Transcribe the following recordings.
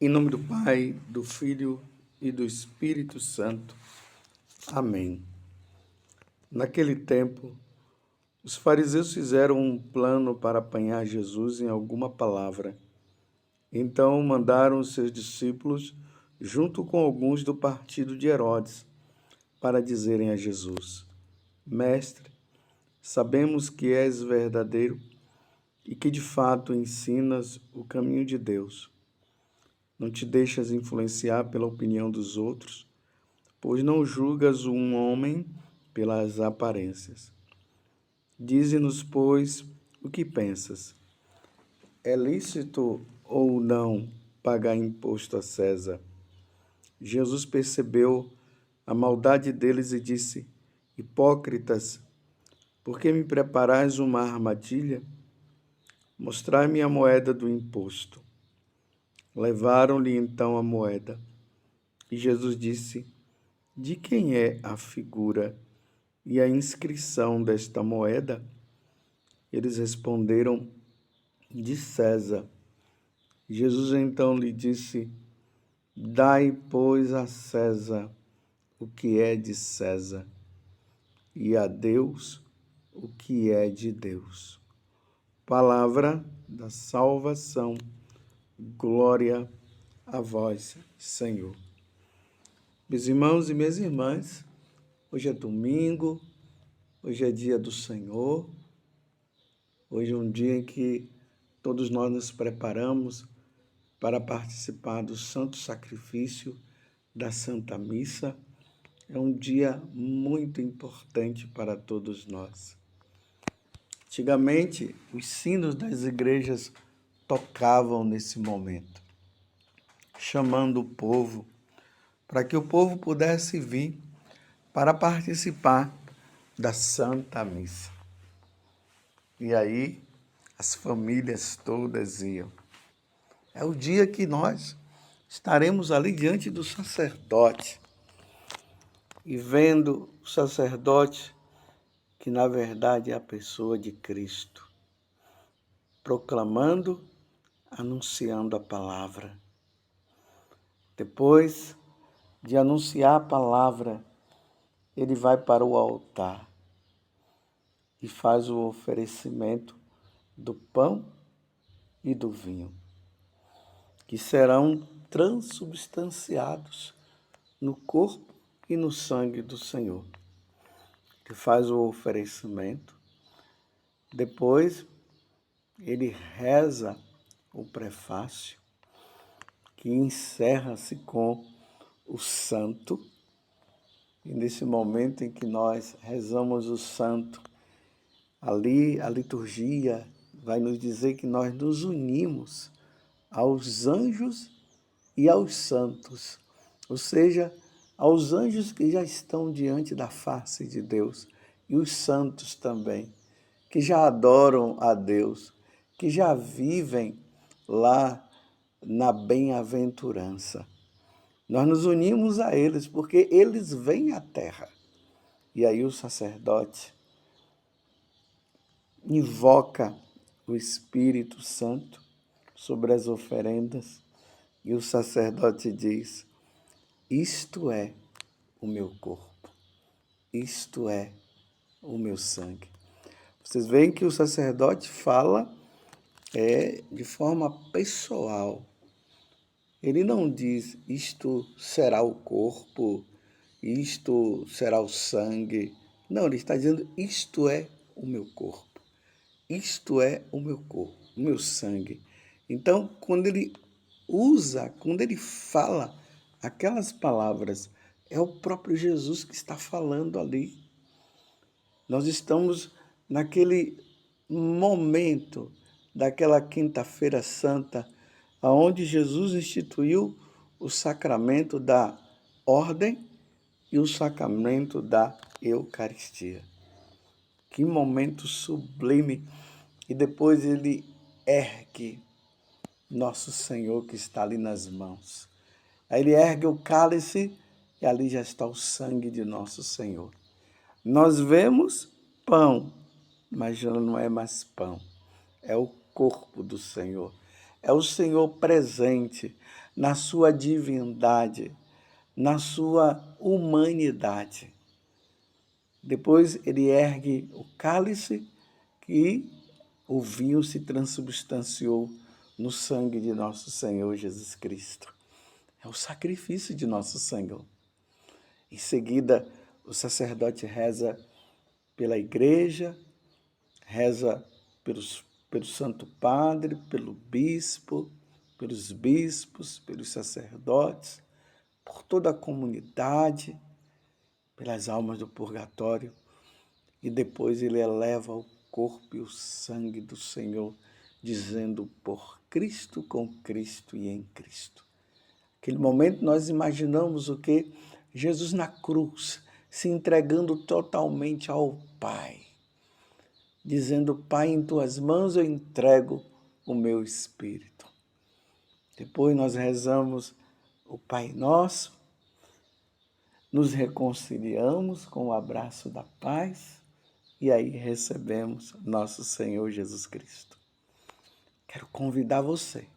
Em nome do Pai, do Filho e do Espírito Santo. Amém. Naquele tempo, os fariseus fizeram um plano para apanhar Jesus em alguma palavra. Então mandaram os seus discípulos, junto com alguns do partido de Herodes, para dizerem a Jesus: Mestre, sabemos que és verdadeiro e que de fato ensinas o caminho de Deus. Não te deixas influenciar pela opinião dos outros, pois não julgas um homem pelas aparências. Dize-nos, pois, o que pensas. É lícito ou não pagar imposto a César? Jesus percebeu a maldade deles e disse: Hipócritas, por que me preparais uma armadilha? Mostrai-me a moeda do imposto. Levaram-lhe então a moeda. E Jesus disse: De quem é a figura e a inscrição desta moeda? Eles responderam: De César. Jesus então lhe disse: Dai, pois, a César o que é de César, e a Deus o que é de Deus. Palavra da salvação. Glória a vós, Senhor. Meus irmãos e minhas irmãs, hoje é domingo, hoje é dia do Senhor, hoje é um dia em que todos nós nos preparamos para participar do santo sacrifício da Santa Missa. É um dia muito importante para todos nós. Antigamente, os sinos das igrejas tocavam nesse momento, chamando o povo, para que o povo pudesse vir para participar da Santa Missa. E aí, as famílias todas iam. É o dia que nós estaremos ali diante do sacerdote e vendo o sacerdote, que na verdade é a pessoa de Cristo, proclamando, anunciando a palavra. Depois de anunciar a palavra, ele vai para o altar e faz o oferecimento do pão e do vinho, que serão transubstanciados no corpo e no sangue do Senhor. Ele faz o oferecimento, depois ele reza o prefácio, que encerra-se com o santo. E nesse momento em que nós rezamos o santo, ali a liturgia vai nos dizer que nós nos unimos aos anjos e aos santos, ou seja, aos anjos que já estão diante da face de Deus e os santos também, que já adoram a Deus, que já vivem lá na bem-aventurança. Nós nos unimos a eles porque eles vêm à terra. E aí o sacerdote invoca o Espírito Santo sobre as oferendas e o sacerdote diz: Isto é o meu corpo, isto é o meu sangue. Vocês veem que o sacerdote fala de forma pessoal. Ele não diz: isto será o corpo, isto será o sangue. Não, ele está dizendo: isto é o meu corpo, isto é o meu corpo, o meu sangue. Então, quando ele fala aquelas palavras, é o próprio Jesus que está falando ali. Nós estamos naquele momento daquela quinta-feira santa, onde Jesus instituiu o sacramento da ordem e o sacramento da Eucaristia. Que momento sublime! E depois ele ergue nosso Senhor que está ali nas mãos. Aí ele ergue o cálice e ali já está o sangue de nosso Senhor. Nós vemos pão, mas já não é mais pão. É o corpo do Senhor. É o Senhor presente na sua divindade, na sua humanidade. Depois ele ergue o cálice e o vinho se transubstanciou no sangue de nosso Senhor Jesus Cristo. É o sacrifício de nosso Senhor. Em seguida, o sacerdote reza pela igreja, reza pelo Santo Padre, pelo bispo, pelos bispos, pelos sacerdotes, por toda a comunidade, pelas almas do purgatório, e depois ele eleva o corpo e o sangue do Senhor, dizendo: por Cristo, com Cristo e em Cristo. Naquele momento nós imaginamos o quê? Jesus na cruz, se entregando totalmente ao Pai, dizendo: Pai, em tuas mãos eu entrego o meu espírito. Depois nós rezamos o Pai Nosso, nos reconciliamos com o abraço da paz e aí recebemos nosso Senhor Jesus Cristo. Quero convidar você,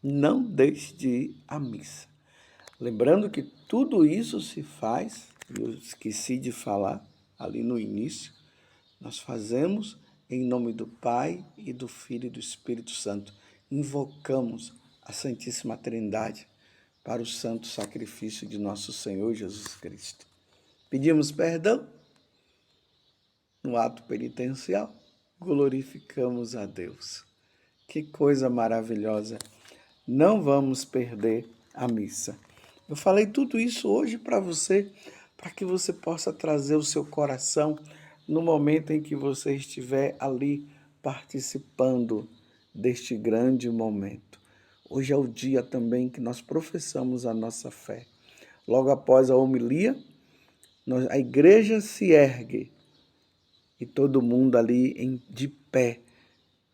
não deixe de ir à missa. Lembrando que tudo isso se faz, eu esqueci de falar ali no início, nós fazemos em nome do Pai e do Filho e do Espírito Santo. Invocamos a Santíssima Trindade para o santo sacrifício de nosso Senhor Jesus Cristo. Pedimos perdão no ato penitencial, glorificamos a Deus. Que coisa maravilhosa! Não vamos perder a missa. Eu falei tudo isso hoje para você, para que você possa trazer o seu coração no momento em que você estiver ali participando deste grande momento. Hoje é o dia também que nós professamos a nossa fé. Logo após a homilia, a igreja se ergue e todo mundo ali de pé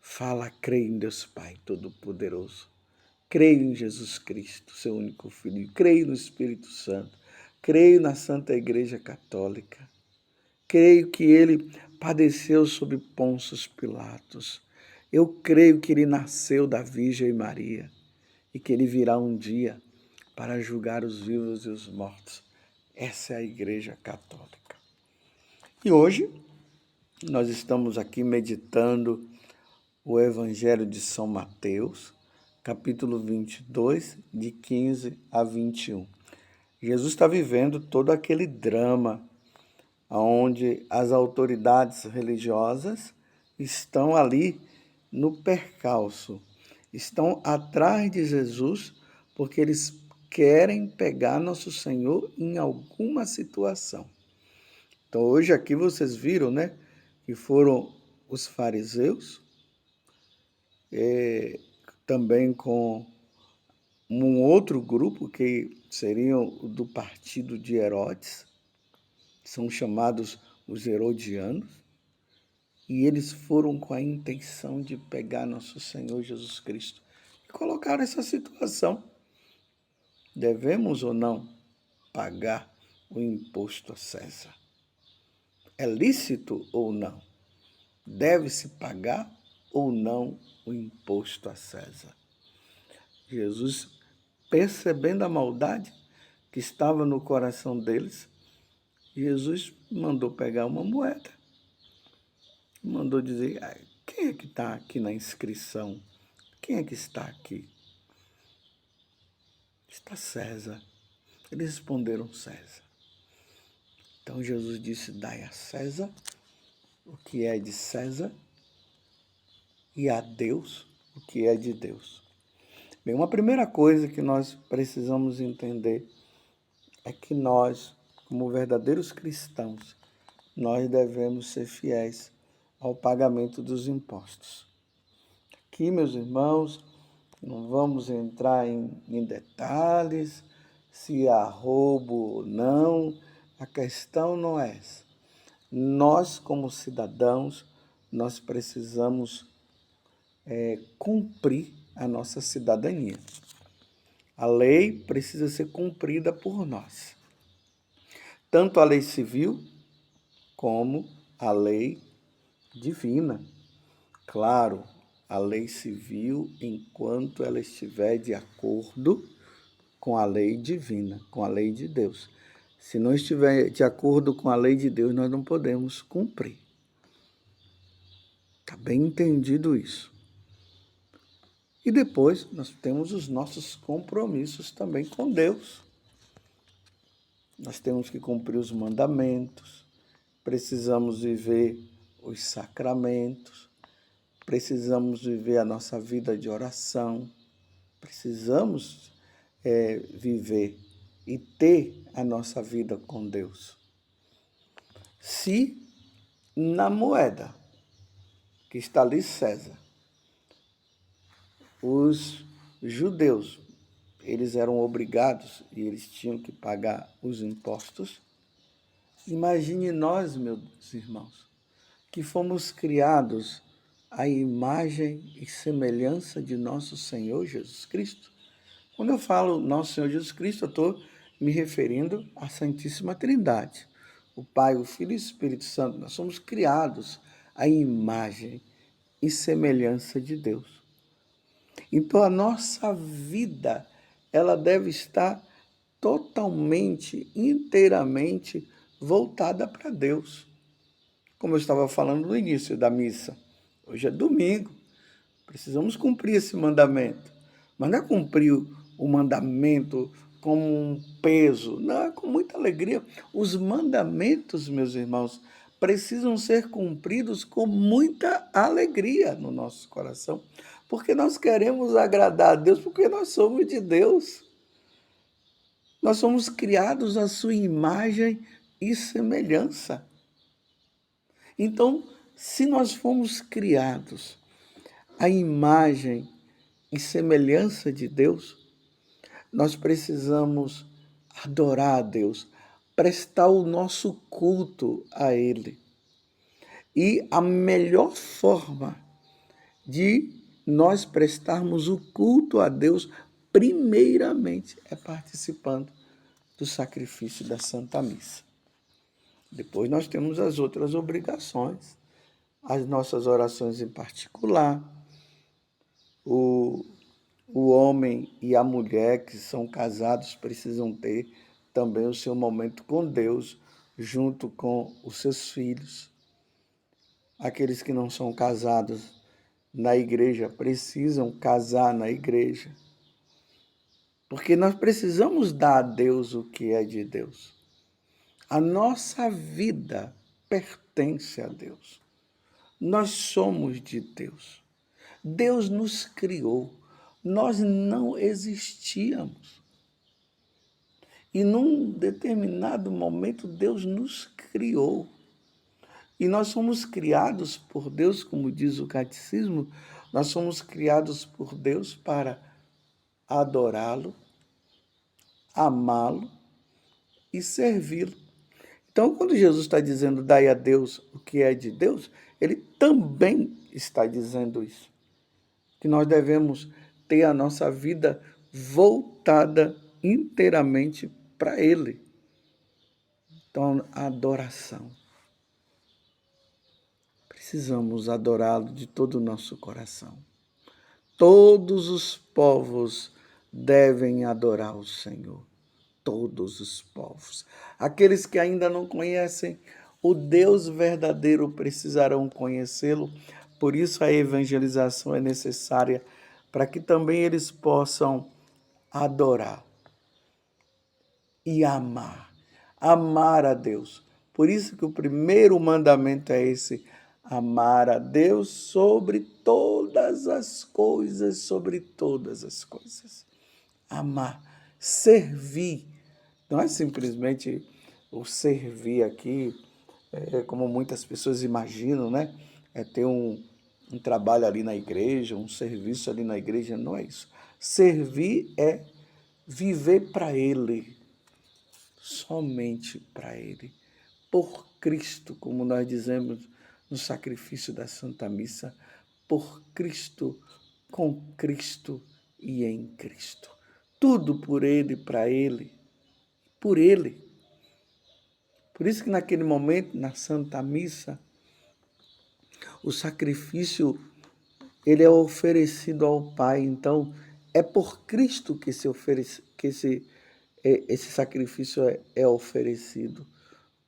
fala: creio em Deus Pai Todo-Poderoso. Creio em Jesus Cristo, seu único Filho. Creio no Espírito Santo. Creio na Santa Igreja Católica. Creio que ele padeceu sob Pôncio Pilatos. Eu creio que ele nasceu da Virgem Maria e que ele virá um dia para julgar os vivos e os mortos. Essa é a Igreja Católica. E hoje nós estamos aqui meditando o Evangelho de São Mateus, capítulo 22, de 15 a 21. Jesus está vivendo todo aquele drama onde as autoridades religiosas estão ali no percalço, estão atrás de Jesus porque eles querem pegar nosso Senhor em alguma situação. Então hoje aqui vocês viram, né, que foram os fariseus, também com um outro grupo que seriam do partido de Herodes, são chamados os herodianos, e eles foram com a intenção de pegar nosso Senhor Jesus Cristo e colocaram essa situação. Devemos ou não pagar o imposto a César? É lícito ou não? Deve-se pagar ou não o imposto a César? Jesus, percebendo a maldade que estava no coração deles, Jesus mandou pegar uma moeda. Mandou dizer: quem é que está aqui na inscrição? Quem é que está aqui? Está César. Eles responderam: César. Então Jesus disse: dai a César o que é de César e a Deus o que é de Deus. Bem, uma primeira coisa que nós precisamos entender é que nós, como verdadeiros cristãos, nós devemos ser fiéis ao pagamento dos impostos. Aqui, meus irmãos, não vamos entrar em detalhes, se há roubo ou não, a questão não é essa. Nós, como cidadãos, nós precisamos cumprir a nossa cidadania. A lei precisa ser cumprida por nós. Tanto a lei civil como a lei divina. Claro, a lei civil enquanto ela estiver de acordo com a lei divina, com a lei de Deus. Se não estiver de acordo com a lei de Deus, nós não podemos cumprir. Está bem entendido isso. E depois nós temos os nossos compromissos também com Deus. Nós temos que cumprir os mandamentos, precisamos viver os sacramentos, precisamos viver a nossa vida de oração, precisamos viver e ter a nossa vida com Deus. Se na moeda que está ali César, os judeus, eles eram obrigados e eles tinham que pagar os impostos, imagine nós, meus irmãos, que fomos criados à imagem e semelhança de nosso Senhor Jesus Cristo. Quando eu falo nosso Senhor Jesus Cristo, eu estou me referindo à Santíssima Trindade. O Pai, o Filho e o Espírito Santo. Nós somos criados à imagem e semelhança de Deus. Então, a nossa vida, ela deve estar totalmente, inteiramente voltada para Deus. Como eu estava falando no início da missa, hoje é domingo, precisamos cumprir esse mandamento. Mas não é cumprir o mandamento como um peso, não, é com muita alegria. Os mandamentos, meus irmãos, precisam ser cumpridos com muita alegria no nosso coração, porque nós queremos agradar a Deus, porque nós somos de Deus. Nós somos criados à sua imagem e semelhança. Então, se nós fomos criados à imagem e semelhança de Deus, nós precisamos adorar a Deus, prestar o nosso culto a Ele. E a melhor forma de nós prestarmos o culto a Deus, primeiramente, é participando do sacrifício da Santa Missa. Depois nós temos as outras obrigações, as nossas orações em particular, o homem e a mulher que são casados precisam ter também o seu momento com Deus, junto com os seus filhos. Aqueles que não são casados na igreja precisam casar na igreja. Porque nós precisamos dar a Deus o que é de Deus. A nossa vida pertence a Deus. Nós somos de Deus. Deus nos criou. Nós não existíamos. E num determinado momento Deus nos criou. E nós somos criados por Deus, como diz o catecismo, nós somos criados por Deus para adorá-lo, amá-lo e servi-lo. Então, quando Jesus está dizendo, dai a Deus o que é de Deus, ele também está dizendo isso. Que nós devemos ter a nossa vida voltada inteiramente para Ele. Então, a adoração. Precisamos adorá-lo de todo o nosso coração. Todos os povos devem adorar o Senhor. Todos os povos. Aqueles que ainda não conhecem o Deus verdadeiro precisarão conhecê-lo. Por isso a evangelização é necessária, para que também eles possam adorar e amar. Amar a Deus. Por isso que o primeiro mandamento é esse: amar a Deus sobre todas as coisas, sobre todas as coisas. Amar, servir. Não é simplesmente o servir aqui, como muitas pessoas imaginam, né? É ter um trabalho ali na igreja, um serviço ali na igreja, não é isso. Servir é viver para Ele, somente para Ele, por Cristo, como nós dizemos no sacrifício da Santa Missa, por Cristo, com Cristo e em Cristo. Tudo por Ele, para Ele, por Ele. Por isso que naquele momento, na Santa Missa, o sacrifício ele é oferecido ao Pai. Então, é por Cristo que esse sacrifício é oferecido.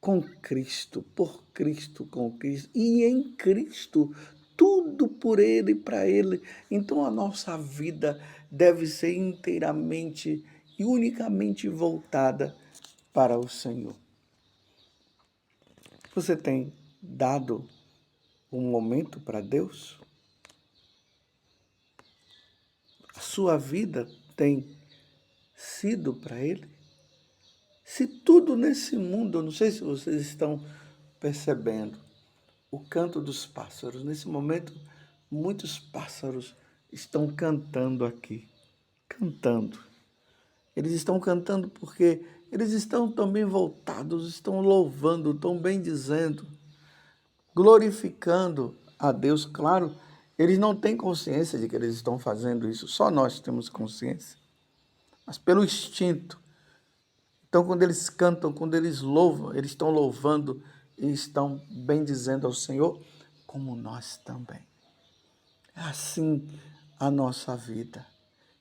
Com Cristo, por Cristo, com Cristo. E em Cristo, tudo por Ele e para Ele. Então, a nossa vida deve ser inteiramente e unicamente voltada para o Senhor. Você tem dado um momento para Deus? A sua vida tem sido para Ele? Se tudo nesse mundo, eu não sei se vocês estão percebendo, o canto dos pássaros. Nesse momento, muitos pássaros estão cantando aqui, cantando. Eles estão cantando porque eles estão também voltados, estão louvando, estão bendizendo, glorificando a Deus. Claro, eles não têm consciência de que eles estão fazendo isso, só nós temos consciência, mas pelo instinto. Então, quando eles cantam, quando eles louvam, eles estão louvando e estão bendizendo ao Senhor, como nós também. É assim a nossa vida.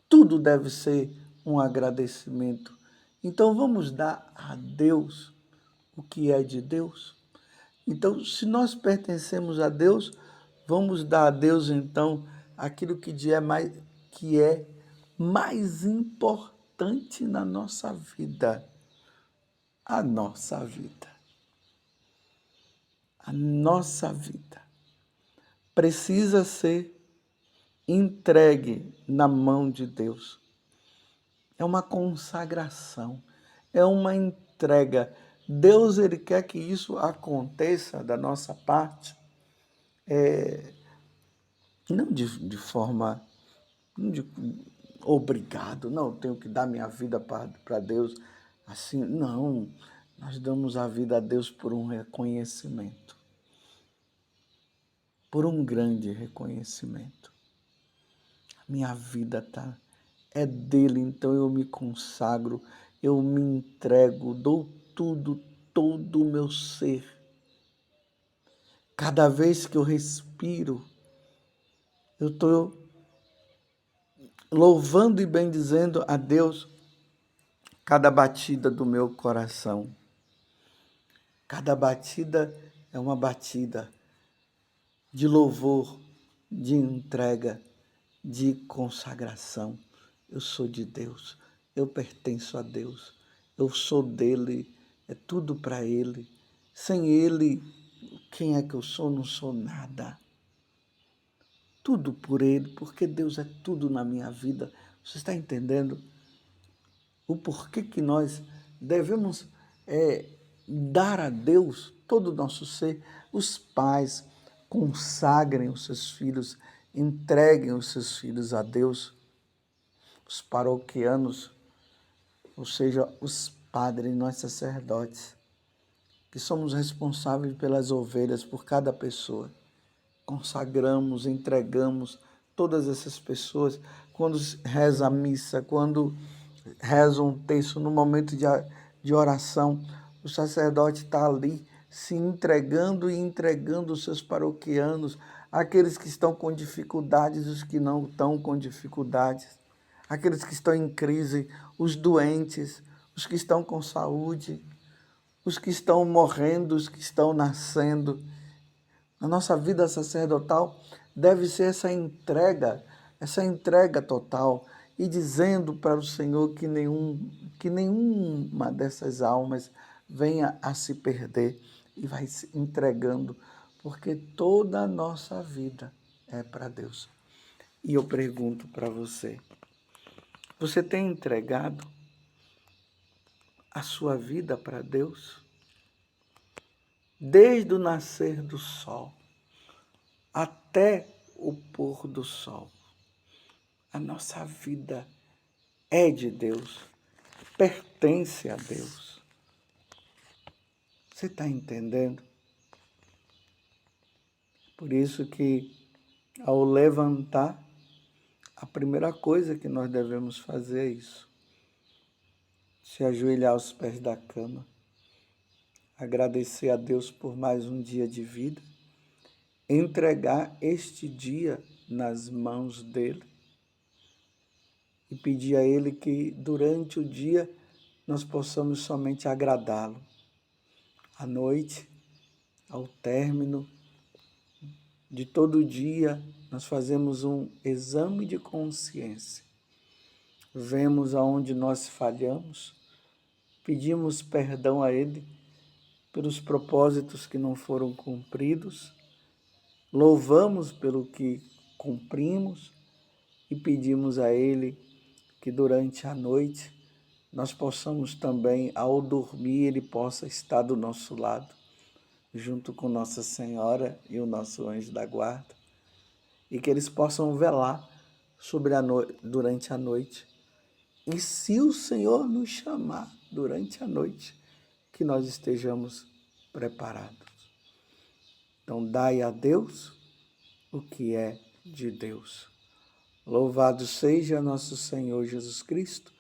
Tudo deve ser um agradecimento. Então, vamos dar a Deus o que é de Deus. Então, se nós pertencemos a Deus, vamos dar a Deus, então, aquilo que é mais importante na nossa vida. A nossa vida. A nossa vida precisa ser entregue na mão de Deus. É uma consagração, é uma entrega. Deus, Ele quer que isso aconteça da nossa parte, não de forma não de, obrigado, não, tenho que dar minha vida para Deus. Assim, não, nós damos a vida a Deus por um reconhecimento, por um grande reconhecimento. Minha vida é dele, então eu me consagro, eu me entrego, dou tudo, todo o meu ser. Cada vez que eu respiro, eu estou louvando e bendizendo a Deus cada batida do meu coração. Cada batida é uma batida de louvor, de entrega, de consagração. Eu sou de Deus, eu pertenço a Deus, eu sou dele, é tudo para ele. Sem ele, quem é que eu sou? Não sou nada. Tudo por ele, porque Deus é tudo na minha vida. Você está entendendo o porquê que nós devemos dar a Deus todo o nosso ser? Os pais consagrem os seus filhos, entreguem os seus filhos a Deus. Os paroquianos, ou seja, os padres, nós sacerdotes, que somos responsáveis pelas ovelhas, por cada pessoa. Consagramos, entregamos todas essas pessoas. Quando reza a missa, quando reza um texto, no momento de oração, o sacerdote está ali se entregando e entregando os seus paroquianos, aqueles que estão com dificuldades, os que não estão com dificuldades, aqueles que estão em crise, os doentes, os que estão com saúde, os que estão morrendo, os que estão nascendo. A nossa vida sacerdotal deve ser essa entrega total, e dizendo para o Senhor que nenhuma dessas almas venha a se perder, e vai se entregando, porque toda a nossa vida é para Deus. E eu pergunto para você, você tem entregado a sua vida para Deus? Desde o nascer do sol até o pôr do sol. A nossa vida é de Deus, pertence a Deus. Você está entendendo? Por isso que, ao levantar, a primeira coisa que nós devemos fazer é isso. Se ajoelhar aos pés da cama, agradecer a Deus por mais um dia de vida, entregar este dia nas mãos dele e pedir a ele que durante o dia nós possamos somente agradá-lo. À noite, ao término de todo o dia, nós fazemos um exame de consciência. Vemos aonde nós falhamos, pedimos perdão a ele pelos propósitos que não foram cumpridos, louvamos pelo que cumprimos e pedimos a ele que durante a noite nós possamos também, ao dormir, ele possa estar do nosso lado, junto com Nossa Senhora e o nosso anjo da guarda, e que eles possam velar sobre durante a noite. E se o Senhor nos chamar durante a noite, que nós estejamos preparados. Então, dai a Deus o que é de Deus. Louvado seja nosso Senhor Jesus Cristo,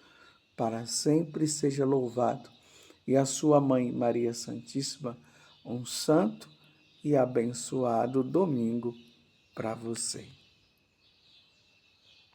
para sempre seja louvado. E a sua mãe, Maria Santíssima, um santo e abençoado domingo para você.